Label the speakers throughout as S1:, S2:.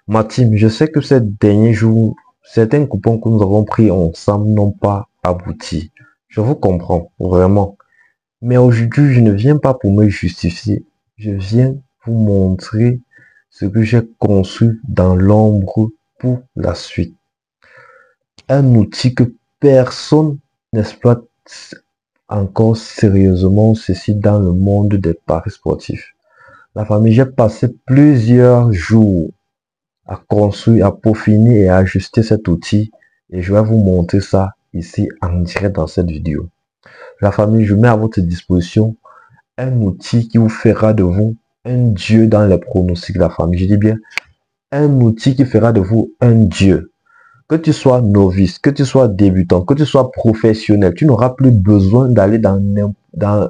S1: Ma team, je sais que ces derniers jours, certains coupons que nous avons pris ensemble n'ont pas abouti. Je vous comprends, vraiment. Mais aujourd'hui, je ne viens pas pour me justifier. Je viens vous montrer ce que j'ai conçu dans l'ombre pour la suite. Un outil que personne n'exploite encore sérieusement, ceci dans le monde des paris sportifs. La famille, j'ai passé plusieurs jours à construire, à peaufiner et à ajuster cet outil. Et je vais vous montrer ça ici en direct dans cette vidéo. La famille, je mets à votre disposition un outil qui vous fera de vous un dieu dans les pronostics de la famille. Je dis bien, un outil qui fera de vous un dieu. Que tu sois novice, que tu sois débutant, que tu sois professionnel, tu n'auras plus besoin d'aller dans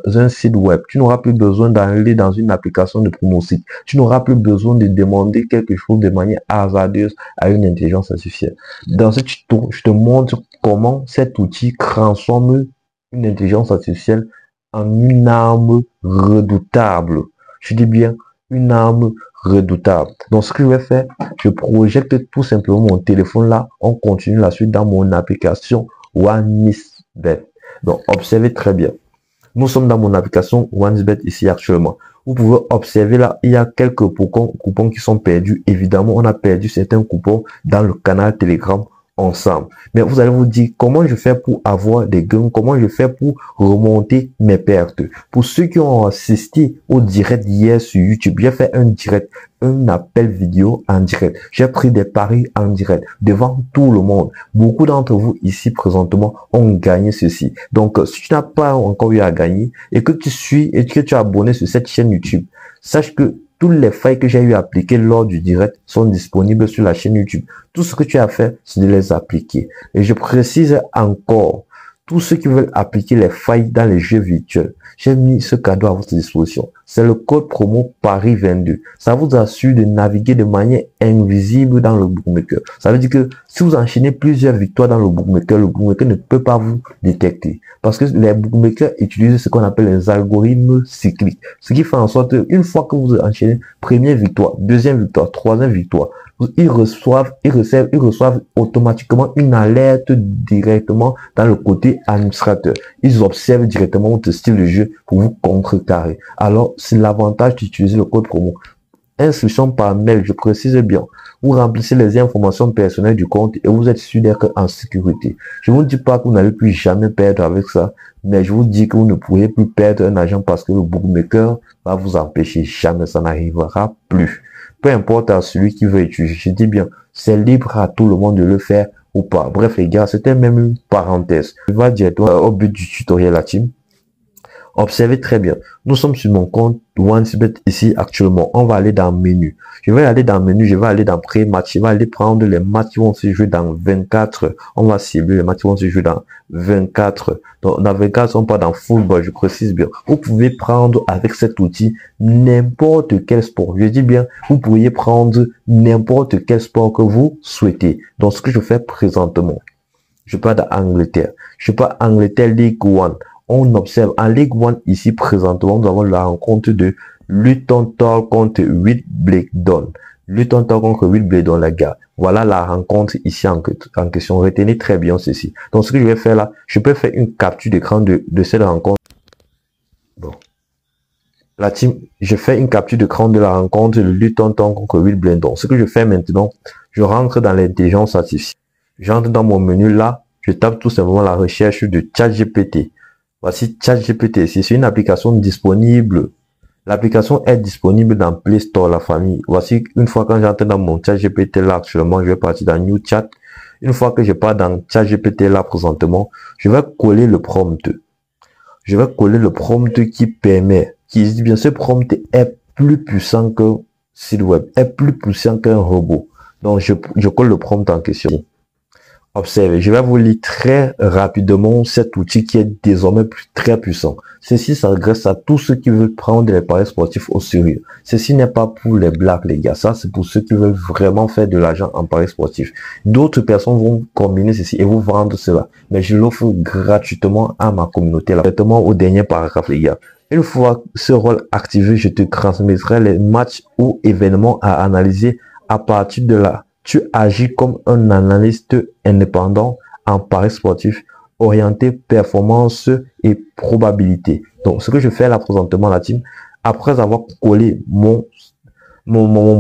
S1: un site web. Tu n'auras plus besoin d'aller dans une application de pronostic. Tu n'auras plus besoin de demander quelque chose de manière hasardeuse à une intelligence artificielle. Dans ce tuto, je te montre comment cet outil transforme une intelligence artificielle en une arme redoutable. Je dis bien une arme redoutable. Donc, ce que je vais faire, je projette tout simplement mon téléphone là. On continue la suite dans mon application OneMissBet. Donc, observez très bien. Nous sommes dans mon application OneMissBet ici actuellement. Vous pouvez observer là, il y a quelques coupons qui sont perdus. Évidemment, on a perdu certains coupons dans le canal Telegram ensemble. Mais vous allez vous dire comment je fais pour avoir des gains, comment je fais pour remonter mes pertes. Pour ceux qui ont assisté au direct hier sur YouTube, j'ai fait un direct, un appel vidéo en direct. J'ai pris des paris en direct devant tout le monde. Beaucoup d'entre vous ici présentement ont gagné ceci. Donc, si tu n'as pas encore eu à gagner et que tu suis et que tu es abonné sur cette chaîne YouTube, sache que toutes les failles que j'ai eu à appliquer lors du direct sont disponibles sur la chaîne YouTube. Tout ce que tu as fait, c'est de les appliquer. Et je précise encore, tous ceux qui veulent appliquer les failles dans les jeux virtuels, j'ai mis ce cadeau à votre disposition. C'est le code promo Paris22. Ça vous assure de naviguer de manière invisible dans le bookmaker. Ça veut dire que si vous enchaînez plusieurs victoires dans le bookmaker ne peut pas vous détecter. Parce que les bookmakers utilisent ce qu'on appelle les algorithmes cycliques. Ce qui fait en sorte qu'une fois que vous enchaînez première victoire, deuxième victoire, troisième victoire, ils reçoivent automatiquement une alerte directement dans le côté administrateur. Ils observent directement votre style de jeu pour vous contrecarrer. Alors, c'est l'avantage d'utiliser le code promo. Instruction par mail, je précise bien. Vous remplissez les informations personnelles du compte et vous êtes sûr d'être en sécurité. Je ne vous dis pas que vous n'allez plus jamais perdre avec ça, mais je vous dis que vous ne pourrez plus perdre un argent parce que le bookmaker va vous empêcher. Jamais ça n'arrivera plus. Peu importe à celui qui veut utiliser, je dis bien, c'est libre à tout le monde de le faire ou pas. Bref les gars, c'était même une parenthèse. Je vais directement au but du tutoriel la team. Observez très bien. Nous sommes sur mon compte OneMissBet ici actuellement. On va aller dans menu. Je vais aller dans menu, je vais aller dans pré-match. Je vais aller prendre les matchs qui vont se jouer dans 24. On va cibler les matchs qui vont se jouer dans 24. Donc, dans 24, on ne pas dans football, je précise bien. Vous pouvez prendre avec cet outil n'importe quel sport. Je dis bien, vous pourriez prendre n'importe quel sport que vous souhaitez. Donc, ce que je fais présentement, je pars d'Angleterre. Je pars Angleterre League One. On observe en Ligue 1 ici présentement, nous avons la rencontre de Luton Town contre Wimbledon. Luton Town contre Wimbledon, les gars. Voilà la rencontre ici en question. Retenez très bien ceci. Donc, ce que je vais faire là, je peux faire une capture d'écran de cette rencontre. Bon. La team, je fais une capture d'écran de la rencontre de Luton Town contre Wimbledon. Ce que je fais maintenant, je rentre dans l'intelligence artificielle. J'entre dans mon menu là, je tape tout simplement la recherche de ChatGPT. Voici ChatGPT. C'est une application disponible. L'application est disponible dans Play Store, la famille. Voici, une fois que j'entre dans mon ChatGPT là actuellement, je vais partir dans New Chat. Une fois que je pars dans ChatGPT là présentement, je vais coller le prompt. Je vais coller le prompt qui permet, qui dit bien, ce prompt est plus puissant qu'un site web, est plus puissant qu'un robot. Donc, je colle le prompt en question. Observez, je vais vous lire très rapidement cet outil qui est désormais très puissant. Ceci s'adresse à tous ceux qui veulent prendre les paris sportifs au sérieux. Ceci n'est pas pour les blagues, les gars. Ça, c'est pour ceux qui veulent vraiment faire de l'argent en paris sportifs. D'autres personnes vont combiner ceci et vous vendre cela. Mais je l'offre gratuitement à ma communauté, là, directement au dernier paragraphe, les gars. Une fois ce rôle activé, je te transmettrai les matchs ou événements à analyser À partir de là, tu agis comme un analyste indépendant en paris sportif orienté performance et probabilité. Donc, ce que je fais là présentement, la team, après avoir collé mon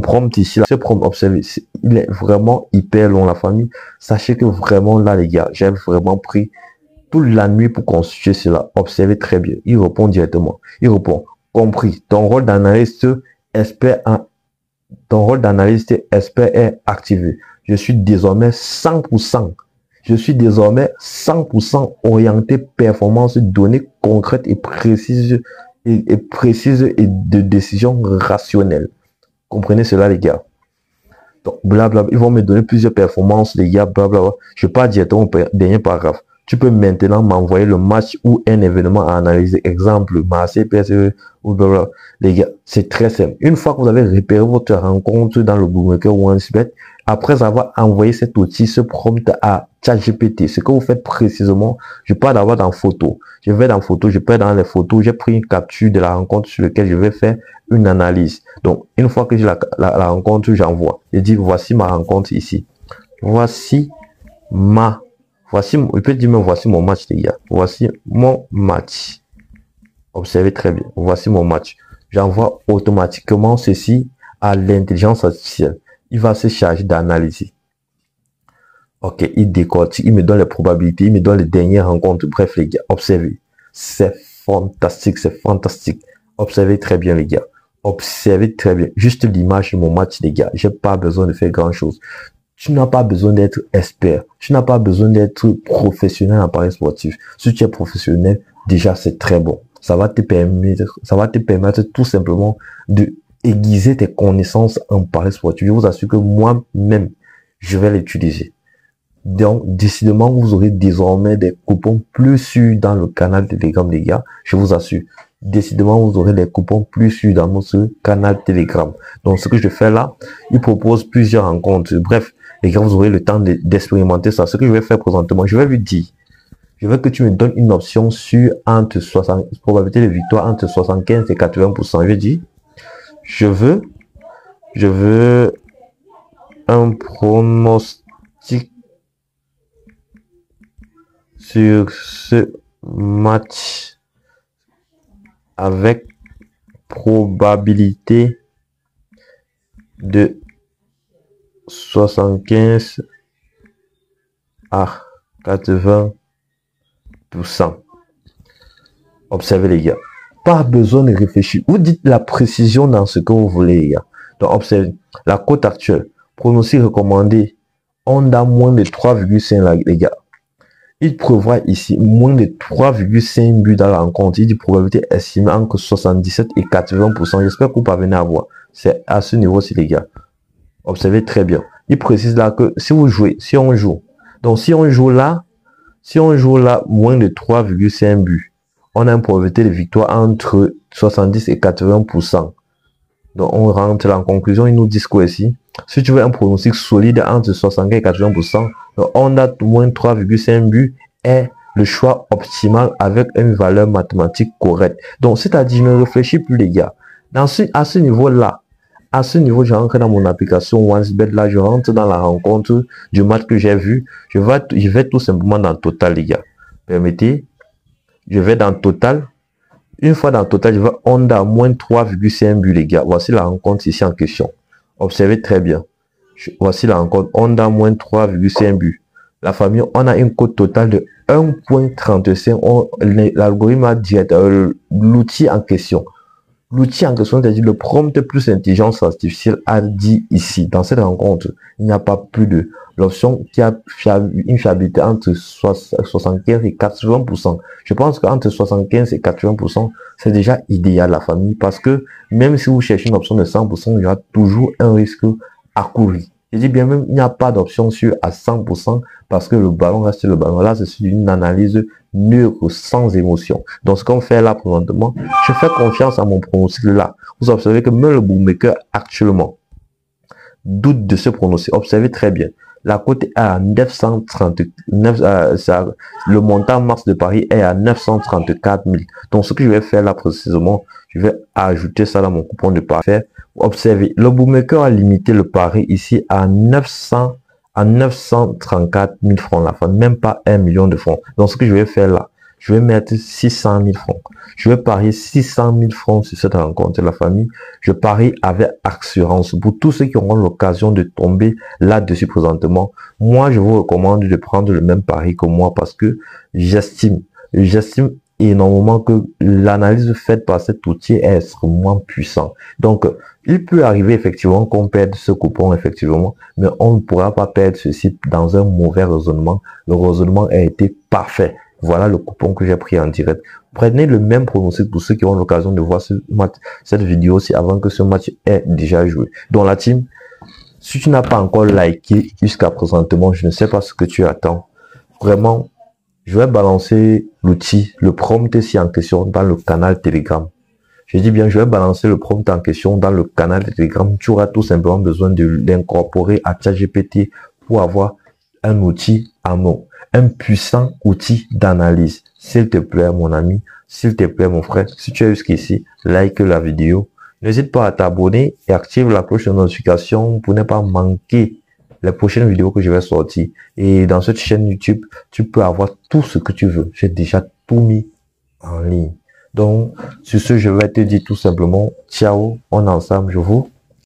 S1: prompt ici, là, ce prompt, observez, il est vraiment hyper long, la famille. Sachez que vraiment, là, les gars, j'ai vraiment pris toute la nuit pour constituer cela. Observez très bien. Il répond directement. Il répond, compris, ton rôle d'analyste expert est activé. Je suis désormais 100%. Je suis désormais 100% orienté performance, données concrètes et précises et de décisions rationnelles. Comprenez cela, les gars. Donc, blablabla. Ils vont me donner plusieurs performances, les gars, blablabla. Je pars directement au dernier paragraphe. Tu peux maintenant m'envoyer le match ou un événement à analyser. Exemple, Marseille, PSV, ou blablabla. Les gars, c'est très simple. Une fois que vous avez repéré votre rencontre dans le bookmaker ou OneXBet, après avoir envoyé cet outil, ce prompt à ChatGPT, ce que vous faites précisément, je pars d'abord dans photo. Je vais dans photo, je peux dans les photos, j'ai pris une capture de la rencontre sur laquelle je vais faire une analyse. Donc, une fois que j'ai la rencontre, j'envoie. Je dis, voici ma rencontre ici. Voici, je peux dire, mais voici mon match, les gars. Voici mon match. Observez très bien. Voici mon match. J'envoie automatiquement ceci à l'intelligence artificielle. Il va se charger d'analyser. Ok, il décortique, il me donne les probabilités, il me donne les dernières rencontres. Bref, les gars, observez. C'est fantastique, c'est fantastique. Observez très bien, les gars. Observez très bien. Juste l'image de mon match, les gars. J'ai pas besoin de faire grand chose. Tu n'as pas besoin d'être expert. Tu n'as pas besoin d'être professionnel en paris sportif. Si tu es professionnel, déjà, c'est très bon. Ça va te permettre tout simplement de aiguiser tes connaissances en paris sportif. Je vous assure que moi-même, je vais l'utiliser. Donc, décidément, vous aurez désormais des coupons plus sûrs dans le canal Telegram, les gars. Je vous assure. Décidément, vous aurez des coupons plus sûrs dans notre canal Telegram. Donc, ce que je fais là, il propose plusieurs rencontres. Bref, les gars, vous aurez le temps d'expérimenter ça. Ce que je vais faire présentement, je vais lui dire, je veux que tu me donnes une option sur entre 60, probabilité de victoire entre 75 et 80%. Je dis, je veux un pronostic sur ce match avec probabilité de 75 à 80%. Observez, les gars. Pas besoin de réfléchir. Vous dites la précision dans ce que vous voulez, les gars. Donc, observez. La cote actuelle. Pronostic recommandé. On a moins de 3,5, les gars. Il prévoit ici moins de 3,5 buts dans la rencontre. Il dit probabilité estimée entre 77 et 80%. J'espère que vous parvenez à voir. C'est à ce niveau-ci, les gars. Observez très bien. Il précise là que si vous jouez, si on joue. Donc, si on joue là, moins de 3,5 buts, on a une probabilité de victoire entre 70 et 80%. Donc, on rentre en conclusion. Ils nous disent quoi ici? Si tu veux un pronostic solide entre 75 et 80%, on a moins 3,5 buts est le choix optimal avec une valeur mathématique correcte. Donc, c'est-à-dire, je ne réfléchis plus, les gars. À ce niveau-là, je rentre dans mon application OneXBet. Là, je rentre dans la rencontre du match que j'ai vu. Je vais tout simplement dans Total, les gars. Permettez. Je vais dans Total. Une fois dans Total, je vais Honda moins 3,5 buts, les gars. Voici la rencontre ici en question. Observez très bien. Voici la rencontre. Honda moins 3,5 buts. La famille, on a une cote totale de 1,35. L'algorithme a dit l'outil en question. L'outil en question, c'est-à-dire le prompt plus intelligence artificielle, a dit ici, dans cette rencontre, il n'y a pas plus de l'option qui a une fiabilité entre 75 et 80%. Je pense qu'entre 75 et 80%, c'est déjà idéal, la famille, parce que même si vous cherchez une option de 100%, il y aura toujours un risque à courir. Je dis bien même, il n'y a pas d'option sûre à 100% parce que le ballon reste le ballon. Là, c'est une analyse neutre, sans émotion. Donc, ce qu'on fait là, présentement, je fais confiance à mon pronostic là. Vous observez que même le bookmaker actuellement doute de ce pronostic. Observez très bien. La cote est à 939, le montant max de pari est à 934 000. Donc, ce que je vais faire là précisément, je vais ajouter ça dans mon coupon de pari. Observez, le bookmaker a limité le pari ici à 934 000 francs la fin, même pas 1 million de francs. Donc, ce que je vais faire là, je vais mettre 600 000 francs. Je vais parier 600 000 francs sur cette rencontre de la famille. Je parie avec assurance. Pour tous ceux qui auront l'occasion de tomber là-dessus présentement, moi, je vous recommande de prendre le même pari que moi parce que j'estime énormément que l'analyse faite par cet outil est extrêmement puissant. Donc, il peut arriver effectivement qu'on perde ce coupon, effectivement, mais on ne pourra pas perdre ceci dans un mauvais raisonnement. Le raisonnement a été parfait. Voilà le coupon que j'ai pris en direct. Prenez le même pronostic pour ceux qui ont l'occasion de voir cette vidéo aussi avant que ce match ait déjà joué. Donc la team, si tu n'as pas encore liké jusqu'à présentement, je ne sais pas ce que tu attends. Vraiment, je vais balancer l'outil, le prompt ici en question dans le canal Telegram. Je dis bien, je vais balancer le prompt en question dans le canal Telegram. Tu auras tout simplement besoin de l'incorporer à ChatGPT pour avoir un outil à mot, un puissant outil d'analyse. S'il te plaît, mon ami, s'il te plaît, mon frère, si tu es jusqu'ici, like la vidéo. N'hésite pas à t'abonner et active la cloche de notification pour ne pas manquer les prochaines vidéos que je vais sortir. Et dans cette chaîne YouTube, tu peux avoir tout ce que tu veux. J'ai déjà tout mis en ligne. Donc, sur ce, je vais te dire tout simplement, ciao, on est ensemble, je vous